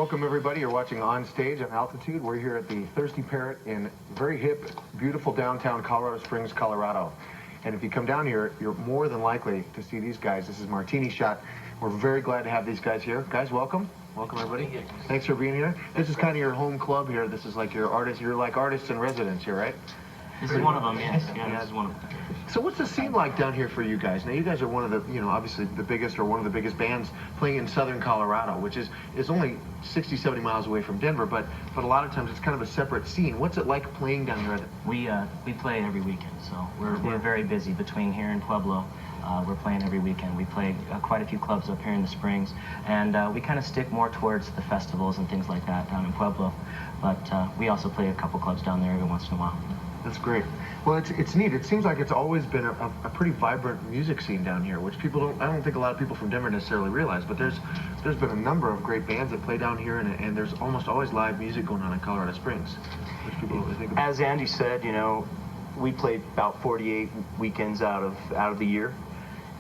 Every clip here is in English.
Welcome everybody. You're watching On Stage on Altitude. We're here at the Thirsty Parrot in very hip, beautiful downtown Colorado Springs, Colorado. And if you come down here, you're more than likely to see these guys. This is Martini Shot. We're very glad to have these guys here. Guys, welcome. Welcome everybody. Thanks for being here. This is kind of your home club here. This is like your artists. You're like artists in residence here, right? This is one of them, yes. Yeah, this is one of them. So what's the scene like down here for you guys? Now you guys are one of the, obviously the biggest or one of the biggest bands playing in southern Colorado, which is only 60, 70 miles away from Denver, but a lot of times it's kind of a separate scene. What's it like playing down here? We play every weekend, so we're very busy between here and Pueblo. We're playing every weekend. We play quite a few clubs up here in the Springs, and we kind of stick more towards the festivals and things like that down in Pueblo. But we also play a couple clubs down there every once in a while. That's great. Well, it's neat. It seems like it's always been a pretty vibrant music scene down here, which I don't think a lot of people from Denver necessarily realize, but there's been a number of great bands that play down here, and there's almost always live music going on in Colorado Springs, which people don't really think about. As Andy said, we play about 48 weekends out of the year,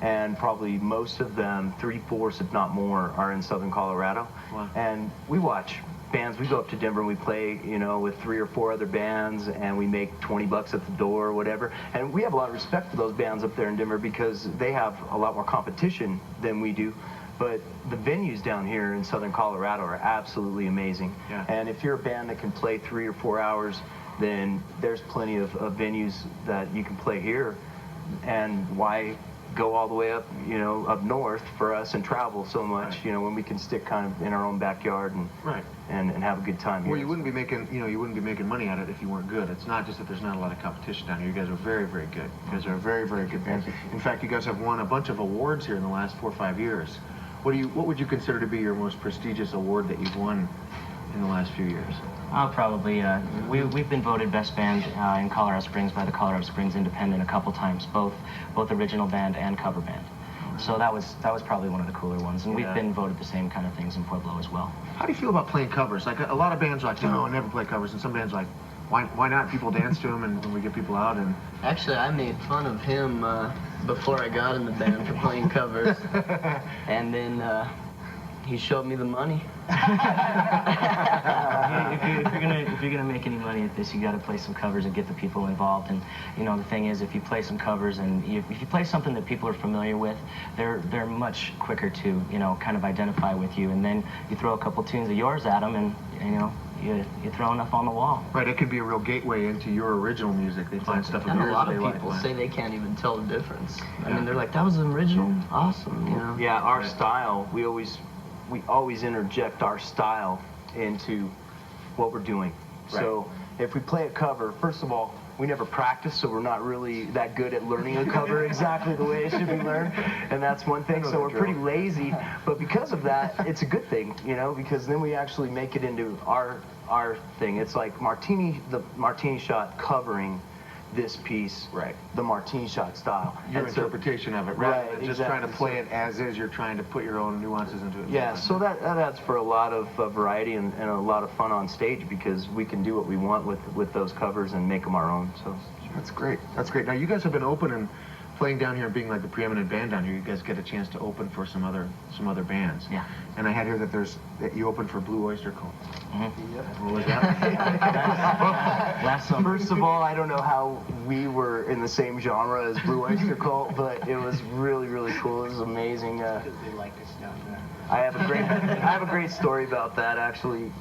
and probably most of them, 3/4 if not more, are in southern Colorado. Wow. And we watch bands. We go up to Denver and we play, with 3 or 4 other bands, and we make $20 at the door or whatever. And we have a lot of respect for those bands up there in Denver because they have a lot more competition than we do. But the venues down here in southern Colorado are absolutely amazing. Yeah. And if you're a band that can play 3 or 4 hours, then there's plenty of venues that you can play here. And why go all the way up, up north for us and travel so much, right, when we can stick kind of in our own backyard and right, and have a good time here. Well, you wouldn't be making money at it if you weren't good. It's not just that there's not a lot of competition down here. You guys are very, very good. You guys are a very, very good band. In fact, you guys have won a bunch of awards here in the last 4 or 5 years. What would you consider to be your most prestigious award that you've won in the last few years? Probably. We've been voted best band in Colorado Springs by the Colorado Springs Independent a couple times, both original band and cover band. So that was probably one of the cooler ones, and we've been voted the same kind of things in Pueblo as well. How do you feel about playing covers? Like a lot of bands are like, no, I never play covers, and some bands are like, why not? People dance to them, and we get people out. And actually, I made fun of him before I got in the band for playing covers, and then he showed me the money. If you're gonna make any money at this, you got to play some covers and get the people involved. And the thing is, if you play some covers and if you play something that people are familiar with, they're much quicker to kind of identify with you. And then you throw a couple tunes of yours at them, and you throw enough on the wall. Right, it could be a real gateway into your original music. They find stuff of and yours a lot they of like. people say they can't even tell the difference. I mean, they're like, that was original, awesome. Yeah, our style. We always interject our style into what we're doing. Right. So if we play a cover, first of all, we never practice, so we're not really that good at learning a cover exactly the way it should be learned, and that's one thing. So we're pretty lazy, but because of that, it's a good thing, because then we actually make it into our thing. It's like the Martini Shot covering this piece, right, the Martini Shot style. Your interpretation of it, rather than just trying to play it as is. You're trying to put your own nuances into it. Yeah, so that adds for a lot of variety and a lot of fun on stage, because we can do what we want with those covers and make them our own. So that's great. That's great. Now you guys have been open and playing down here and being like the preeminent band down here. You guys get a chance to open for some other bands. Yeah. And I had here that you opened for Blue Oyster Cult. Mm-hmm. Yep. What was that? Last summer. First of all, I don't know how we were in the same genre as Blue Oyster Cult, but it was really, really cool. It was amazing. Because they like us down there. I have a great story about that, actually.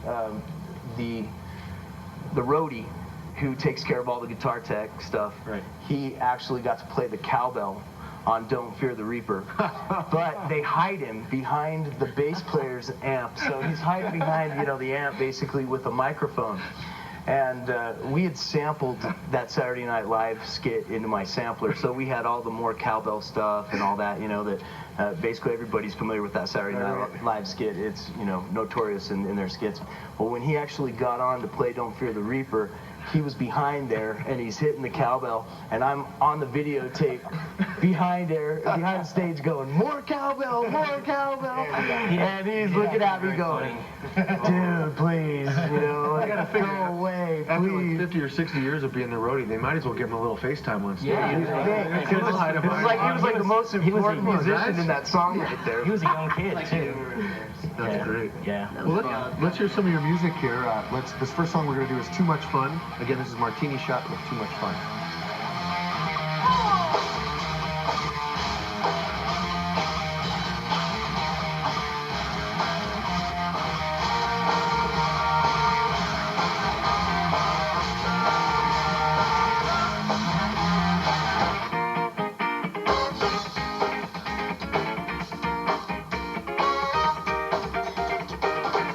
The roadie who takes care of all the guitar tech stuff, right, he actually got to play the cowbell on Don't Fear the Reaper, but they hide him behind the bass player's amp. So he's hiding behind, the amp basically with a microphone. And we had sampled that Saturday Night Live skit into my sampler, so we had all the more cowbell stuff and all that, that basically everybody's familiar with that Saturday Night Live skit. It's, notorious in their skits. Well, when he actually got on to play Don't Fear the Reaper, he was behind there, and he's hitting the cowbell, and I'm on the videotape behind stage going, more cowbell, more cowbell, and he's looking at me going, dude, please, go away, After like please. 50 or 60 years of being the roadie, they might as well give him a little FaceTime once. Yeah, He was like the most important musician in that song right there. He was a young kid too. That's Yeah. great. Yeah. Well, let's hear some of your music here. This first song we're going to do is Too Much Fun. Again, this is Martini Shot with Too Much Fun.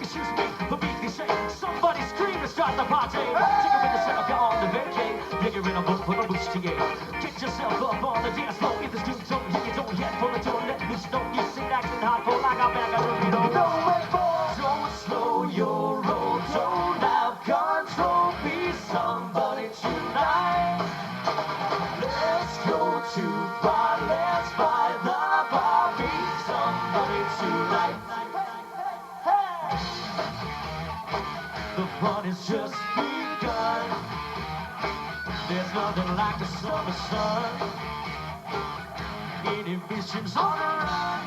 Excuse me for being cliche. Somebody scream to start the party. Take a minute, set up your on the vacay. Dig in a book for the boost to get. Get yourself up on the dance floor. If the students don't hear you, don't yet pull the door. Let loose, don't you sit acting hardcore like I'm back. I don't know. Don't slow your roll. Don't have control. Be somebody tonight. Let's go to bar. Let's buy the bar. Be somebody tonight. The fun is just begun. There's nothing like the summer sun. Inhibitions on the run.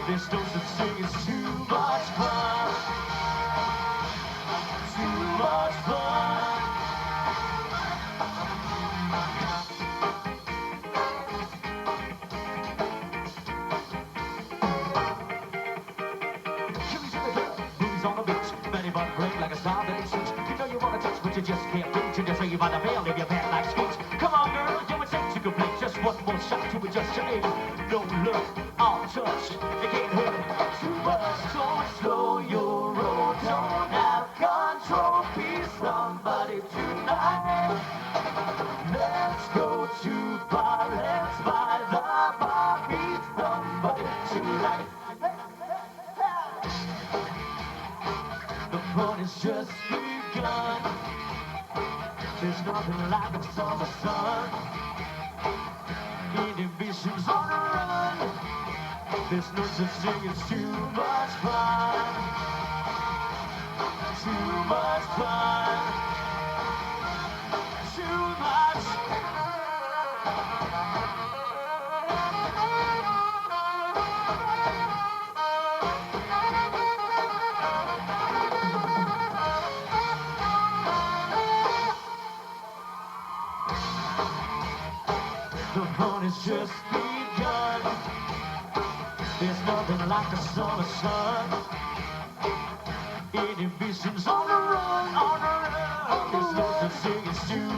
There's no such thing as too much fun. Too much fun. Booze on the beach, belly button break like a star that shoots. You know you wanna touch, but you just can't reach. You just say you by the bell, leave your pant like screech. Come on, girl, you would think you could play just one more shot to adjust your aim. No look, all touch, it can't hurt. Too much, don't slow your roll. Don't have control, be somebody tonight. Let's go to bar, let's buy the bar, be somebody tonight. The fun is just begun. There's nothing like the summer sun. Inhibitions on the run. There's no such thing as too much fun. Too much fun. Too much. The fun is just begun. There's nothing like the summer sun. Inhibitions on the run, on the run. There's no such thing as too